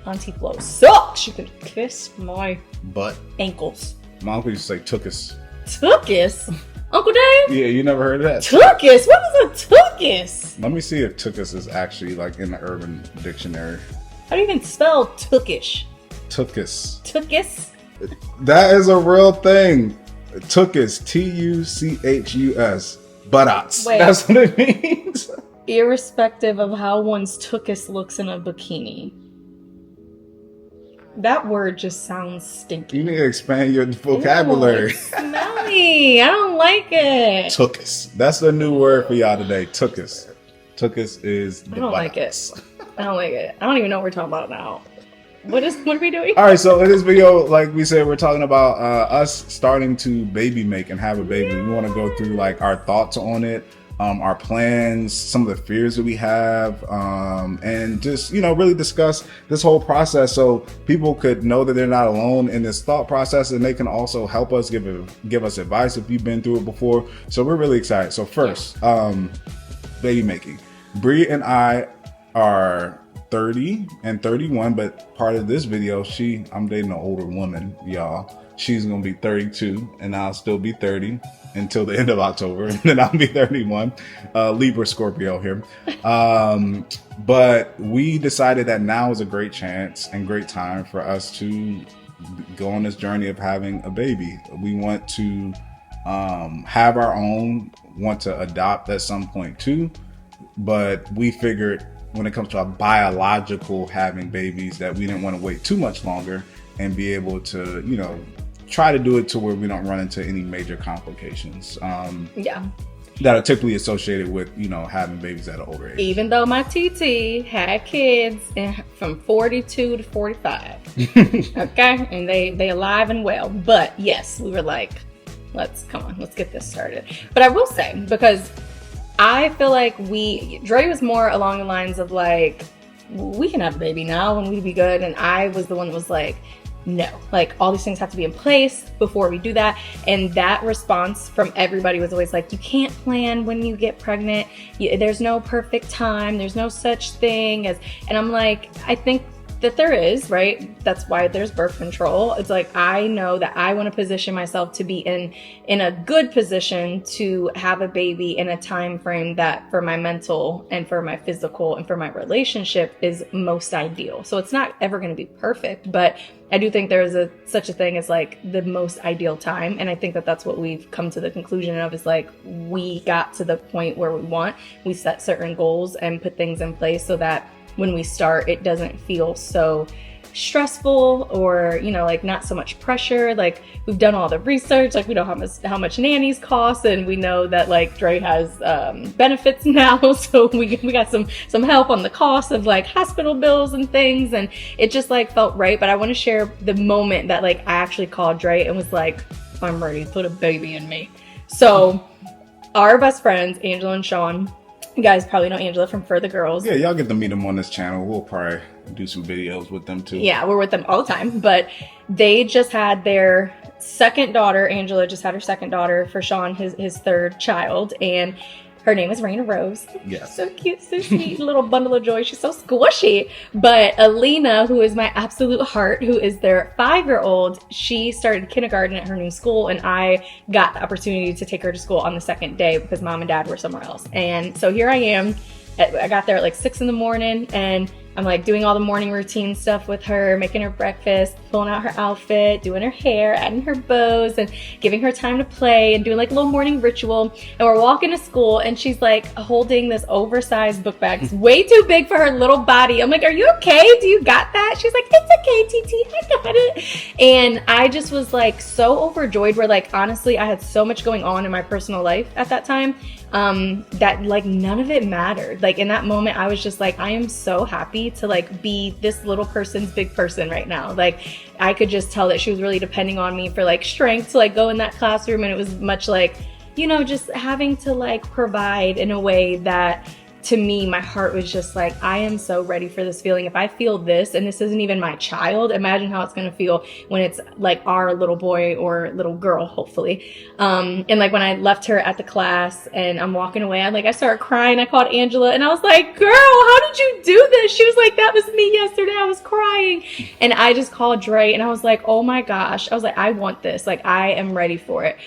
Aponte flow sucks. You could kiss my But ankles. my uncle used to say tookus. Tookus? Uncle Dave? Yeah, you never heard of that? Tookus? What is a tookus? Let me see if tookus is actually like in the Urban Dictionary. How do you even spell tookish? Tookus. Tookus? That is a real thing. Tookus. Tuchus. Buttocks. Wait. That's what it means. Irrespective of how one's tookus looks in a bikini. That word just sounds stinky. You need to expand your vocabulary. Ew, it's smelly. I don't like it. Tookus. That's the new word for y'all today. Tookus. Tookus is the I don't like it. I don't like it. I don't even know what we're talking about now. What are we doing? All right, so in this video, like we said, we're talking about us starting to baby make and have a baby. We want to go through like our thoughts on it, our plans, some of the fears that we have, and just, you know, really discuss this whole process so people could know that they're not alone in this thought process, and they can also help us, give us advice if you've been through it before. So we're really excited. So first, baby making. Bre and I are 30 and 31, but part of this video, I'm dating an older woman, y'all. She's gonna be 32 and I'll still be 30 until the end of October, and then I'll be 31. Libra Scorpio here. But we decided that now is a great chance and great time for us to go on this journey of having a baby. We want to have our own, want to adopt at some point too, but we figured when it comes to our biological having babies that we didn't want to wait too much longer and be able to, you know, try to do it to where we don't run into any major complications that are typically associated with, you know, having babies at an older age. Even though my TT had kids from 42 to 45. Okay? And they alive and well. But yes, we were like, let's get this started. But I will say, because I feel like Dre was more along the lines of like, we can have a baby now and we'd be good. And I was the one that was like, no, like all these things have to be in place before we do that. And that response from everybody was always like, you can't plan when you get pregnant. There's no perfect time. There's no such thing as, and I'm like, I think that there is, right? That's why there's birth control. It's like, I know that I want to position myself to be in a good position to have a baby in a time frame that for my mental and for my physical and for my relationship is most ideal. So it's not ever going to be perfect, but I do think there is such a thing as like the most ideal time. And I think that that's what we've come to the conclusion of, is like, we got to the point where we set certain goals and put things in place so that when we start, it doesn't feel so stressful or, you know, like not so much pressure. Like, we've done all the research, like we know how much nannies cost, and we know that like Dre has benefits now, so we got some help on the cost of like hospital bills and things, and it just like felt right. But I want to share the moment that like I actually called Dre and was like, I'm ready, put a baby in me. So our best friends, Angela and Sean, you guys probably know Angela from For the Girls. Yeah, y'all get to meet them on this channel. We'll probably do some videos with them too. Yeah, we're with them all the time. But they just had their second daughter. Angela just had her second daughter. For Sean, his third child. And her name is Breanna Rose. Yes. So cute, so sweet, little bundle of joy. She's so squishy. But Alina, who is my absolute heart, who is their 5-year-old, she started kindergarten at her new school, and I got the opportunity to take her to school on the second day because mom and dad were somewhere else. And so here I am. I got there at like 6 in the morning, and I'm like doing all the morning routine stuff with her, making her breakfast, pulling out her outfit, doing her hair, adding her bows, and giving her time to play and doing like a little morning ritual. And we're walking to school, and she's like holding this oversized book bag. It's way too big for her little body. I'm like, are you okay? Do you got that? She's like, it's okay, TT, I got it. And I just was like so overjoyed, where like, honestly, I had so much going on in my personal life at that time that like none of it mattered. Like in that moment, I was just like, I am so happy to like be this little person's big person right now. Like, I could just tell that she was really depending on me for like strength to like go in that classroom, and it was much like, you know, just having to like provide in a way that to me, my heart was just like, I am so ready for this feeling. If I feel this, and this isn't even my child, imagine how it's going to feel when it's like our little boy or little girl, hopefully. And like when I left her at the class and I'm walking away, I started crying. I called Angela and I was like, girl, how did you do this? She was like, that was me yesterday. I was crying. And I just called Dre and I was like, oh my gosh. I was like, I want this. Like, I am ready for it.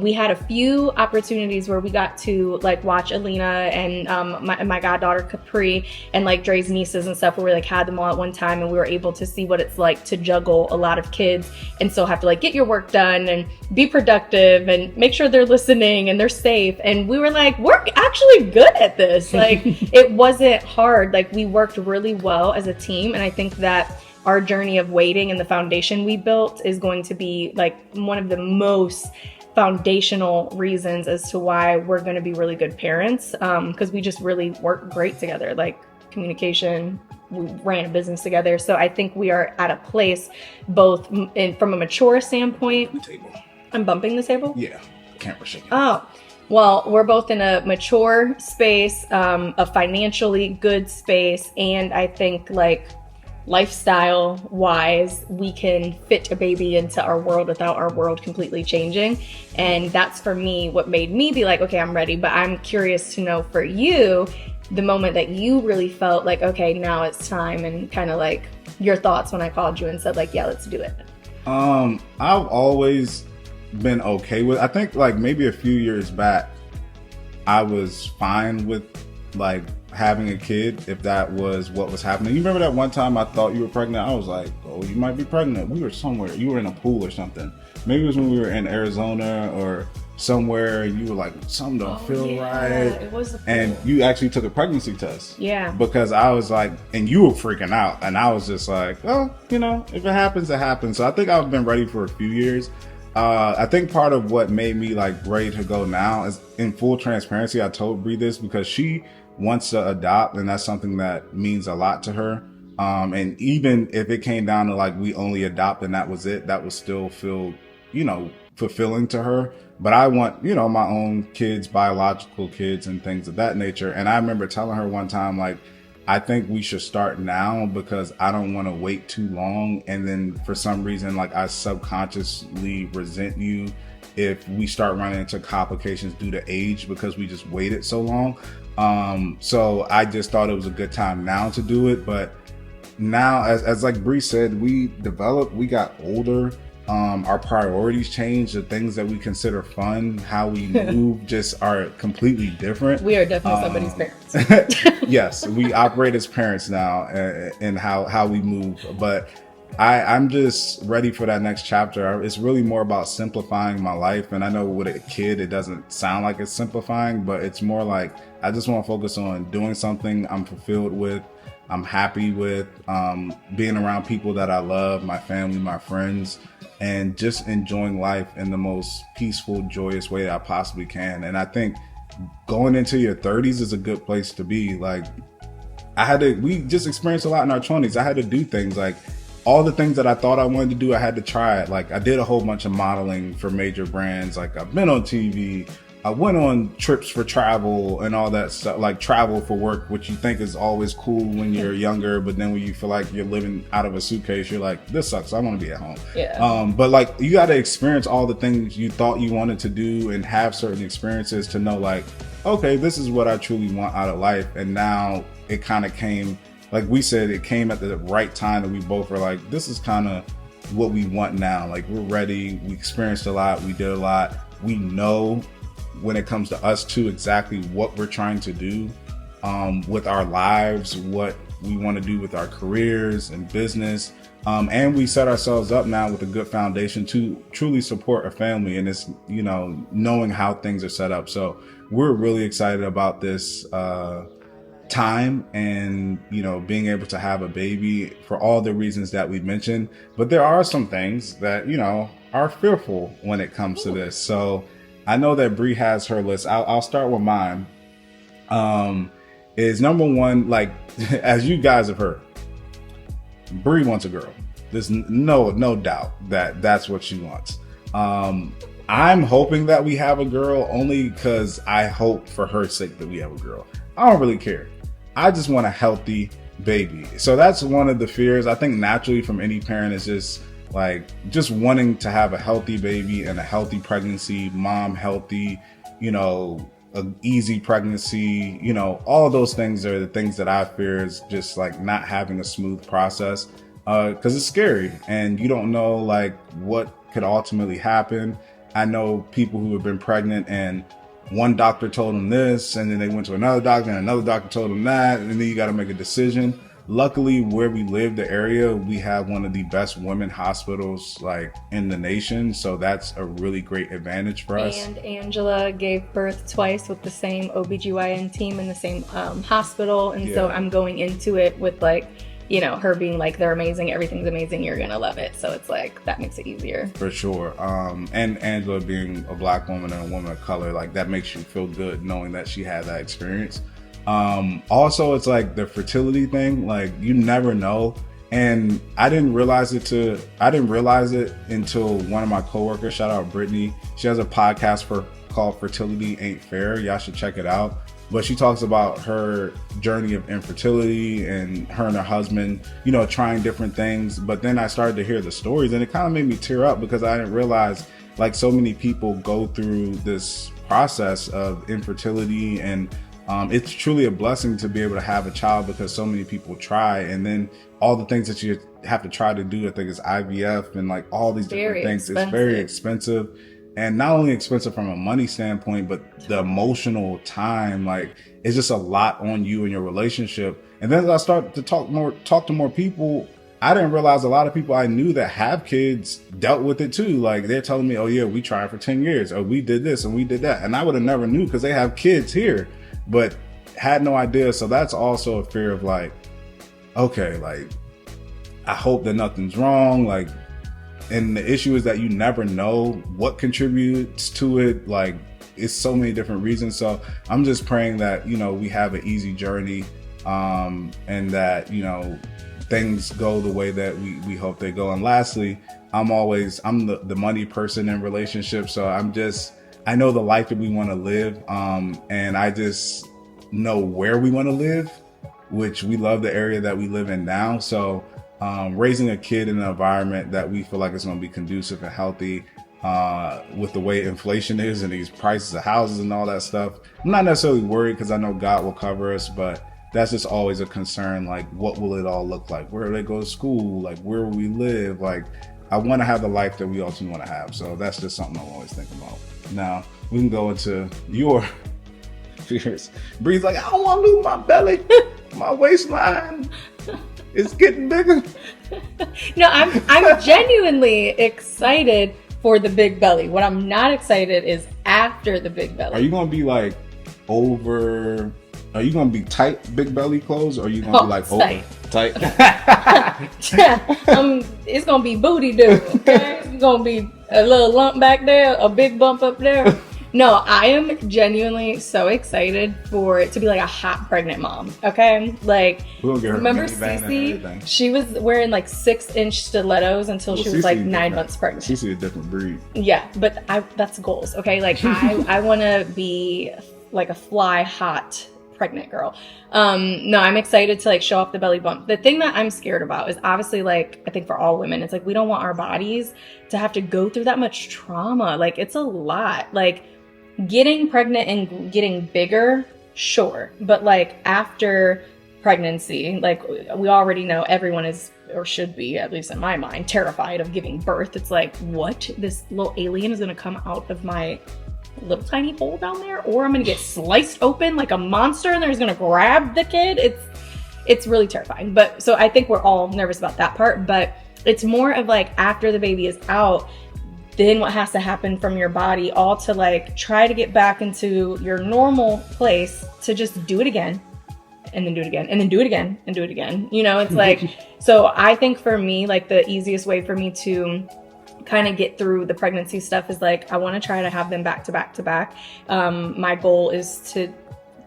We had a few opportunities where we got to like watch Alina and my goddaughter Capri and like Dre's nieces and stuff, where we like had them all at one time, and we were able to see what it's like to juggle a lot of kids and still have to like get your work done and be productive and make sure they're listening and they're safe. And we were like, we're actually good at this. Like, it wasn't hard. Like, we worked really well as a team, and I think that our journey of waiting and the foundation we built is going to be like one of the most foundational reasons as to why we're going to be really good parents, because we just really work great together. Like, communication, we ran a business together. So I think we are at a place both from a mature standpoint. I'm bumping the table? Yeah, camera shaking. Oh, well, we're both in a mature space, a financially good space, and I think like lifestyle wise, we can fit a baby into our world without our world completely changing. And that's for me what made me be like, okay, I'm ready. But I'm curious to know for you, the moment that you really felt like, okay, now it's time, and kind of like your thoughts when I called you and said like, yeah, let's do it. I've always been okay with, I think like maybe a few years back, I was fine with like having a kid if that was what was happening. You remember that one time I thought you were pregnant? I was like, oh, you might be pregnant. We were somewhere. You were in a pool or something. Maybe it was when we were in Arizona or somewhere. You were like, something don't feel right. It was and you actually took a pregnancy test. Yeah. Because I was like, and you were freaking out. And I was just like, well, you know, if it happens, it happens. So I think I've been ready for a few years. I think part of what made me like ready to go now is, in full transparency, I told Bre this because she wants to adopt, and that's something that means a lot to her. And even if it came down to like we only adopt and that was it, that would still feel, you know, fulfilling to her. But I want, you know, my own kids, biological kids and things of that nature. And I remember telling her one time, like, I think we should start now because I don't want to wait too long. And then for some reason, like, I subconsciously resent you if we start running into complications due to age because we just waited so long. So I just thought it was a good time now to do it. But now, as like Bre said, we developed, we got older. Our priorities changed. The things that we consider fun, how we move, just are completely different. We are definitely somebody's parents. Yes, we operate as parents now in how we move. But I'm just ready for that next chapter. It's really more about simplifying my life. And I know with a kid, it doesn't sound like it's simplifying, but it's more like I just want to focus on doing something I'm fulfilled with, I'm happy with, being around people that I love, my family, my friends, and just enjoying life in the most peaceful, joyous way I possibly can. And I think going into your 30s is a good place to be. Like, we just experienced a lot in our 20s. I had to do things like all the things that I thought I wanted to do, I had to try it. Like, I did a whole bunch of modeling for major brands. Like, I've been on TV. I went on trips for travel and all that stuff, like travel for work, which you think is always cool when you're younger. But then when you feel like you're living out of a suitcase, you're like, this sucks. I want to be at home. Yeah. But like, you got to experience all the things you thought you wanted to do and have certain experiences to know like, okay, this is what I truly want out of life. And now it kind of came, like we said, it came at the right time that we both were like, this is kind of what we want now. Like, we're ready. We experienced a lot. We did a lot. We know when it comes to us two exactly what we're trying to do with our lives, what we want to do with our careers and business. And we set ourselves up now with a good foundation to truly support a family. And it's, you know, knowing how things are set up. So we're really excited about this time and, you know, being able to have a baby for all the reasons that we mentioned. But there are some things that, you know, are fearful when it comes to this. So I know that Bre has her list. I'll start with mine. Is number one, like, as you guys have heard, Bre wants a girl. There's no doubt that that's what she wants. I'm hoping that we have a girl only because I hope for her sake that we have a girl. I don't really care. I just want a healthy baby. So that's one of the fears. I think naturally from any parent is just wanting to have a healthy baby and a healthy pregnancy, mom healthy, an easy pregnancy, all of those things are the things that I fear is just like not having a smooth process. Cause it's scary and you don't know like what could ultimately happen. I know people who have been pregnant and one doctor told them this and then they went to another doctor and another doctor told them that. And then you got to make a decision. Luckily, where we live, the area, we have one of the best women hospitals like in the nation. So that's a really great advantage for us. And Angela gave birth twice with the same OBGYN team in the same hospital. And so I'm going into it with like, her being like, they're amazing, everything's amazing, you're going to love it. So it's like, that makes it easier. For sure. And Angela being a Black woman and a woman of color, like that makes you feel good knowing that she had that experience. Also, it's like the fertility thing, like you never know. And I didn't realize it until one of my coworkers, shout out Brittany. She has a podcast called Fertility Ain't Fair. Y'all should check it out. But she talks about her journey of infertility and her husband, trying different things. But then I started to hear the stories and it kind of made me tear up because I didn't realize like so many people go through this process of infertility and it's truly a blessing to be able to have a child because so many people try. And then all the things that you have to try to do, I think is IVF and like all these different things. It's very expensive. And not only expensive from a money standpoint, but the emotional time, like it's just a lot on you and your relationship. And then as I start to talk to more people, I didn't realize a lot of people I knew that have kids dealt with it too. Like they're telling me, oh yeah, we tried for 10 years. Or we did this and we did that. And I would have never knew because they have kids here, but had no idea. So that's also a fear of like, okay, like I hope that nothing's wrong. Like, and the issue is that you never know what contributes to it. Like it's so many different reasons. So I'm just praying that, we have an easy journey, and that, things go the way that we hope they go. And lastly, I'm the money person in relationships. So I know the life that we want to live. And I just know where we want to live, which we love the area that we live in now. So raising a kid in an environment that we feel like is going to be conducive and healthy, with the way inflation is and these prices of houses and all that stuff. I'm not necessarily worried because I know God will cover us, but that's just always a concern. Like, what will it all look like? Where do they go to school? Like, where will we live? Like, I want to have the life that we ultimately want to have. So that's just something I'm always thinking about. Now, we can go into your fears. Bree's like, I don't want to lose my belly. My waistline is getting bigger. No, I'm genuinely excited for the big belly. What I'm not excited is after the big belly. Are you going to be like are you going to be tight big belly clothes or are you going to be like tight? Tight? It's going to be booty do, okay? It's going to be a little lump back there, a big bump up there. No, I am genuinely so excited for it to be like a hot pregnant mom, okay? Like, remember Cece? She was wearing like 6-inch stilettos until she was like 9 months pregnant. Cece a different breed. Yeah, but that's goals, okay? Like, I want to be like a fly hot pregnant girl. No, I'm excited to like show off the belly bump. The thing that I'm scared about is obviously like, I think for all women, it's like we don't want our bodies to have to go through that much trauma. Like, it's a lot. Like, getting pregnant and getting bigger, sure. But like after pregnancy, like we already know everyone is, or should be, at least in my mind, terrified of giving birth. It's like, what? This little alien is going to come out of my little tiny hole down there? Or I'm going to get sliced open like a monster and there's going to grab the kid? It's really terrifying. But so I think we're all nervous about that part. But it's more of like after the baby is out, then what has to happen from your body all to like try to get back into your normal place to just do it again and then do it again and then do it again and do it again. It's like, so I think for me, like the easiest way for me to kind of get through the pregnancy stuff is like, I want to try to have them back to back to back. My goal is to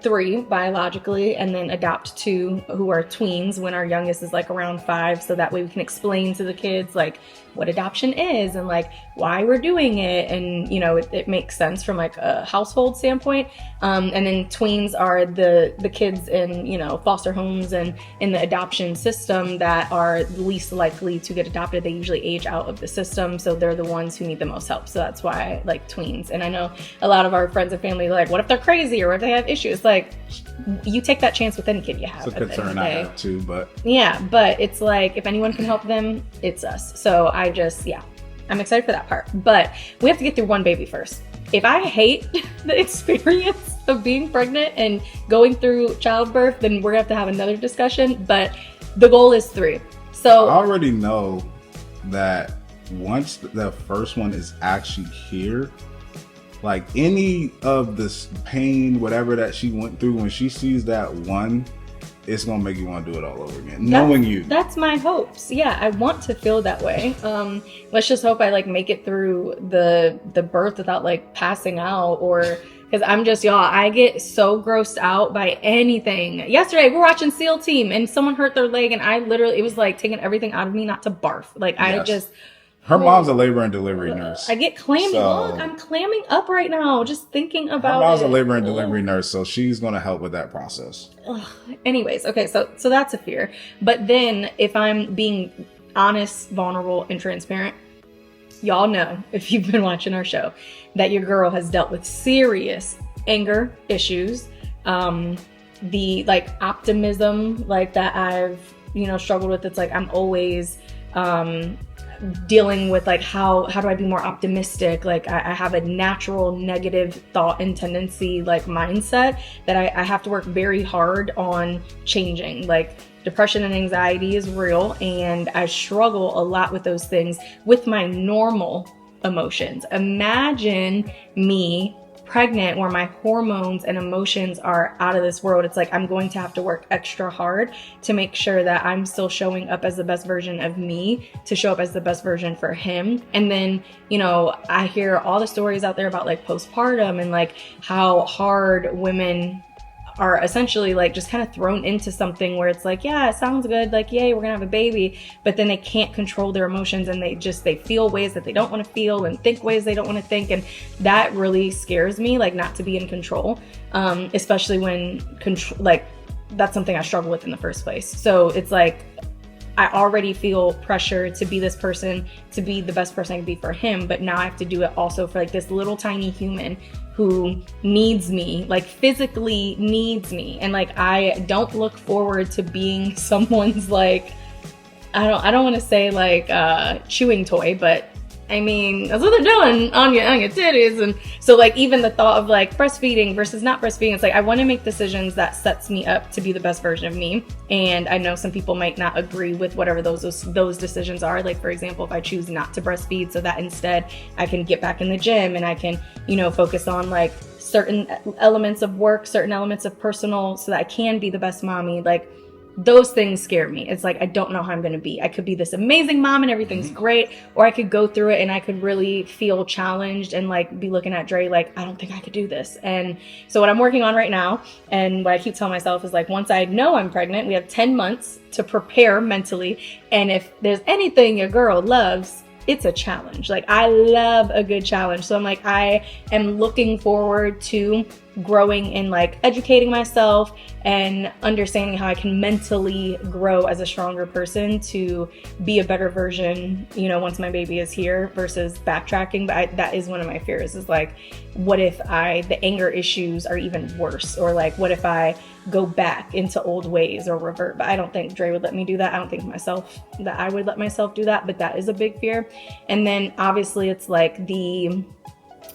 3 biologically, and then adopt 2 who are tweens when our youngest is like around 5, so that way we can explain to the kids like what adoption is and like why we're doing it, and you know, it makes sense from like a household standpoint. And then tweens are the kids in, you know, foster homes and in the adoption system that are least likely to get adopted. They usually age out of the system, so they're the ones who need the most help. So that's why I like tweens. And I know a lot of our friends and family are like, what if they're crazy or what if they have issues? Like, you take that chance with any kid you have. It's a concern I have too, but yeah, but it's like, if anyone can help them, it's us. So I'm excited for that part. But we have to get through one baby first. If I hate the experience of being pregnant and going through childbirth, then we're gonna have another discussion. But the goal is 3. So I already know that once the first one is actually here, like any of this pain, whatever that she went through, when she sees that one, it's gonna make you want to do it all over again. Knowing you. That's my hopes. Yeah, I want to feel that way. Let's just hope I like make it through the birth without like passing out, or because I'm just, y'all, I get so grossed out by anything. Yesterday we're watching SEAL Team and someone hurt their leg, and I literally, it was like taking everything out of me not to barf. Like I just. Her mom's a labor and delivery nurse. I get clammy. Look, I'm clamming up right now just thinking about her mom's a labor and delivery nurse, so she's going to help with that process. Anyways, okay, so that's a fear. But then if I'm being honest, vulnerable, and transparent, y'all know, if you've been watching our show, that your girl has dealt with serious anger issues. The like optimism like that I've, you know, struggled with. It's like I'm always dealing with like how do I be more optimistic. Like I have a natural negative thought and tendency like mindset that I have to work very hard on changing. Like depression and anxiety is real, and I struggle a lot with those things with my normal emotions. Imagine me pregnant where my hormones and emotions are out of this world. It's like I'm going to have to work extra hard to make sure that I'm still showing up as the best version of me, to show up as the best version for him. And then, you know, I hear all the stories out there about like postpartum and like how hard women are essentially like just kind of thrown into something where it's like, yeah, it sounds good, like, yay, we're gonna have a baby, but then they can't control their emotions, and they feel ways that they don't want to feel and think ways they don't want to think. And that really scares me, like not to be in control, especially when control, like that's something I struggle with in the first place. So it's like I already feel pressure to be this person, to be the best person I can be for him, but now I have to do it also for like this little tiny human who needs me, like physically needs me. And like I don't look forward to being someone's like, I don't want to say like chewing toy, but I mean, that's what they're doing on your titties. And so like even the thought of like breastfeeding versus not breastfeeding, it's like I want to make decisions that sets me up to be the best version of me. And I know some people might not agree with whatever those decisions are. Like for example, if I choose not to breastfeed so that instead I can get back in the gym and I can, you know, focus on like certain elements of work, certain elements of personal, so that I can be the best mommy. Like those things scare me. It's like I don't know how I'm going to be. I could be this amazing mom and everything's great, or I could go through it and I could really feel challenged and like be looking at Dre like, I don't think I could do this. And so what I'm working on right now, and what I keep telling myself is like, once I know I'm pregnant, we have 10 months to prepare mentally. And if there's anything your girl loves, it's a challenge. Like I love a good challenge. So I'm like, I am looking forward to growing and like educating myself and understanding how I can mentally grow as a stronger person to be a better version, you know, once my baby is here, versus backtracking. But that is one of my fears, is like, what if the anger issues are even worse? Or like, what if I go back into old ways or revert? But I don't think Dre would let me do that. I don't think that I would let myself do that, but that is a big fear. And then obviously it's like the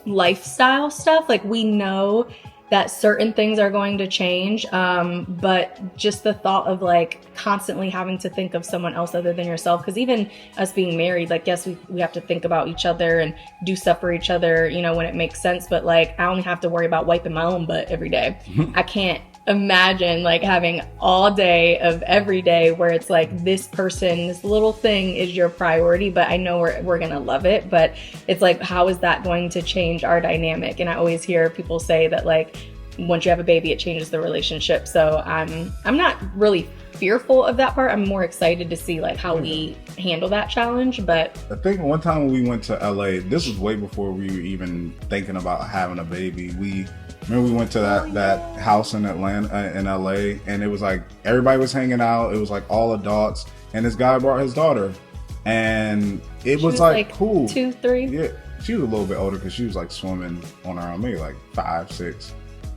lifestyle stuff. Like we know that certain things are going to change, but just the thought of like constantly having to think of someone else other than yourself, because even us being married, like yes, we have to think about each other and do stuff for each other, you know, when it makes sense, but like I only have to worry about wiping my own butt every day. I can't imagine like having all day of every day where it's like this person, this little thing is your priority, but I know we're gonna love it, but it's like, how is that going to change our dynamic? And I always hear people say that like once you have a baby, it changes the relationship. So I'm not really fearful of that part. I'm more excited to see like how we handle that challenge. But I think one time when we went to LA, this was way before we were even thinking about having a baby. We went to that house in Atlanta, in LA, and it was like everybody was hanging out. It was like all adults, and this guy brought his daughter, and it was like cool. 2, 3. Yeah, she was a little bit older because she was like swimming on her own, maybe like 5, 6.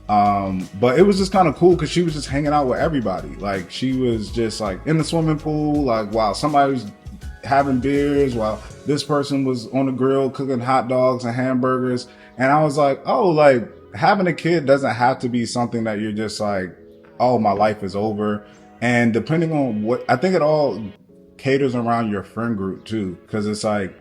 But it was just kind of cool because she was just hanging out with everybody. Like she was just like in the swimming pool, like while somebody was having beers, while this person was on the grill cooking hot dogs and hamburgers. And I was like, oh, like having a kid doesn't have to be something that you're just like, oh, my life is over. And depending on what, I think it all caters around your friend group too, because it's like,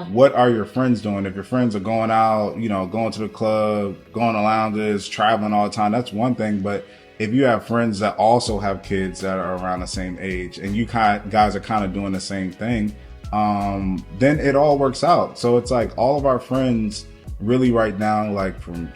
what are your friends doing? If your friends are going out, you know, going to the club, going to lounges, traveling all the time, that's one thing. But if you have friends that also have kids that are around the same age, and you guys are kind of doing the same thing, then it all works out. So it's like all of our friends really right now, like from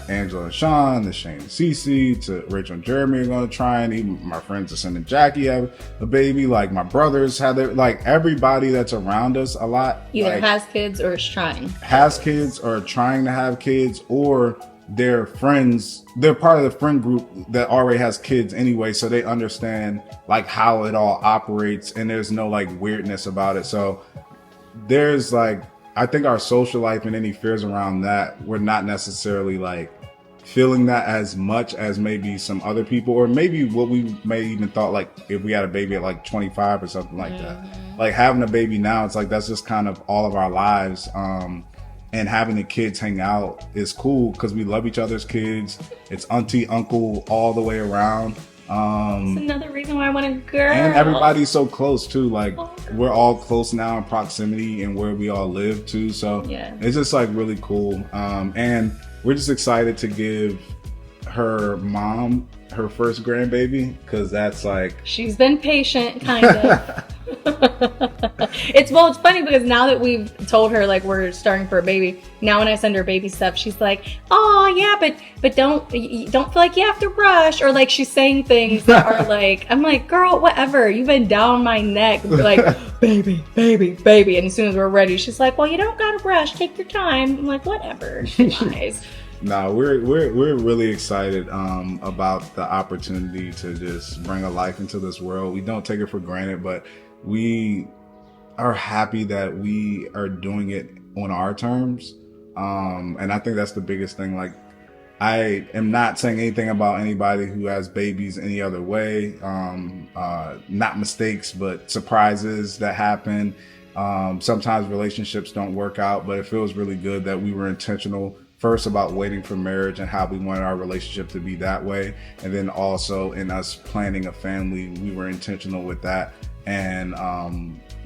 Angela and Sean, to Shane and Cece, to Rachel and Jeremy are going to try, and even my friends Jacinta and Jackie have a baby. Like my brothers have their, like everybody that's around us a lot either like, has kids or is trying. Has kids or trying to have kids, or they're friends. They're part of the friend group that already has kids anyway, so they understand like how it all operates, and there's no like weirdness about it. So there's like, I think our social life and any fears around that, we're not necessarily like feeling that as much as maybe some other people, or maybe what we may even thought like if we had a baby at like 25 or something like that. Like having a baby now, it's like that's just kind of all of our lives. And having the kids hang out is cool because we love each other's kids. It's auntie, uncle, all the way around. That's another reason why I want a girl. And everybody's so close too. Like we're all close now in proximity and where we all live too. So it's just like really cool. And we're just excited to give her mom her first grandbaby, because that's like, she's been patient, kind of. It's funny because now that we've told her like we're starting for a baby, now when I send her baby stuff, she's like, oh yeah, but don't feel like you have to rush, or like she's saying things that are like, I'm like, girl, whatever, you've been down my neck like baby, and as soon as we're ready, she's like, well, you don't gotta rush, take your time. I'm like, whatever. She lies. No, we're really excited about the opportunity to just bring a life into this world. We don't take it for granted, but we are happy that we are doing it on our terms. And I think that's the biggest thing. Like, I am not saying anything about anybody who has babies any other way. Not mistakes, but surprises that happen. Sometimes relationships don't work out, but it feels really good that we were intentional first about waiting for marriage and how we wanted our relationship to be that way. And then also in us planning a family, we were intentional with that. And,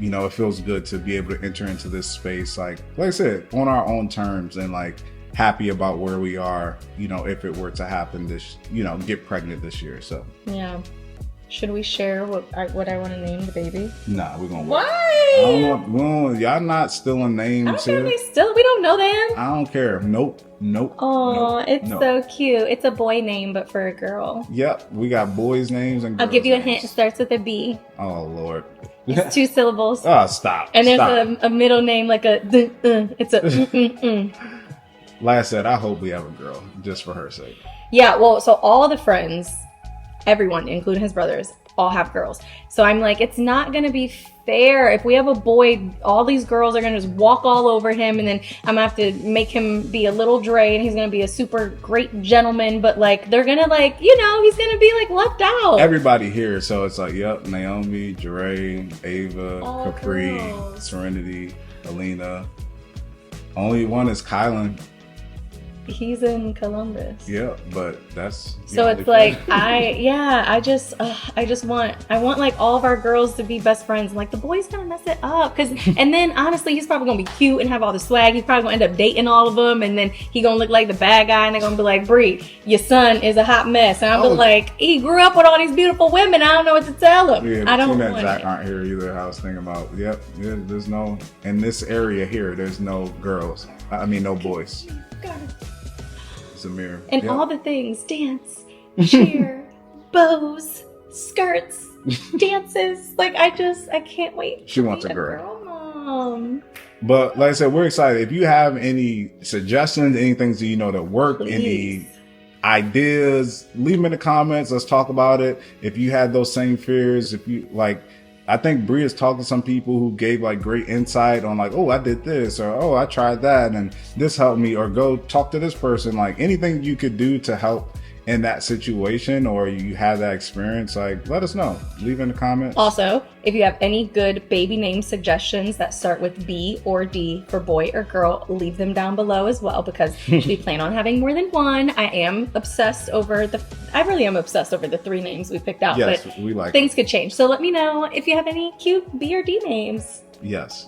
you know, it feels good to be able to enter into this space, like I said, on our own terms, and like happy about where we are, you know, if it were to happen this, you know, get pregnant this year. So, yeah. Should we share what I want to name the baby? Nah, we're gonna wait. Why? Y'all not stealing names here. We don't know them. I don't care. Nope. Oh, it's so cute. It's a boy name, but for a girl. Yep, we got boys' names and girls' I'll give you a names. hint. It starts with a B. Oh Lord. It's 2 syllables. Oh, stop. And there's a middle name, like a it's a Like I said, I hope we have a girl, just for her sake. Yeah, well, so all the friends, everyone, including his brothers, all have girls. So I'm like, it's not going to be fair. If we have a boy, all these girls are going to just walk all over him, and then I'm going to have to make him be a little Dre, and he's going to be a super great gentleman, but like, they're going to like, you know, he's going to be like left out. Everybody here, so it's like, yep, Naomi, Dre, Ava, all Capri, girls. Serenity, Alina. Only one is Kylan. He's in Columbus. Yeah, but that's so it's like I want like all of our girls to be best friends. Like the boy's gonna mess it up, and then honestly he's probably gonna be cute and have all the swag. He's probably gonna end up dating all of them, and then he gonna look like the bad guy, and they're gonna be like, Bree, your son is a hot mess, and I'm like, he grew up with all these beautiful women. I don't know what to tell him. Yeah, I don't Tina want and Jack it. aren't here either. I was thinking about there's no, in this area here, there's no girls. I mean, no boys. It's a mirror. And all the things, dance, cheer, bows, skirts, dances. Like, I can't wait. She wants a girl. Mom. But like I said, we're excited. If you have any suggestions, any things that you know that work, any ideas, leave them in the comments. Let's talk about it. If you had those same fears, if you like, I think Bre has talked to some people who gave like great insight on like, oh, I did this, or oh, I tried that and this helped me, or go talk to this person. Like anything you could do to help in that situation, or you had that experience, like let us know. Leave in the comments. Also, if you have any good baby name suggestions that start with B or D for boy or girl, leave them down below as well, because we plan on having more than one. I really am obsessed over the 3 names we picked out. Yes, but we like things could change. So let me know if you have any cute B or D names. Yes.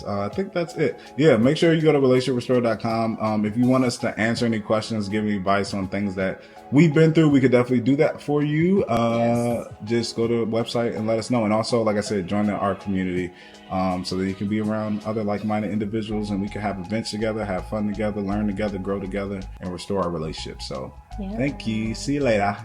I think that's it. Yeah, make sure you go to relationshiprestore.com. If you want us to answer any questions, give me advice on things that we've been through, we could definitely do that for you. Just go to the website and let us know. And also, like I said, join our community so that you can be around other like-minded individuals and we can have events together, have fun together, learn together, grow together, and restore our relationship. So thank you. See you later.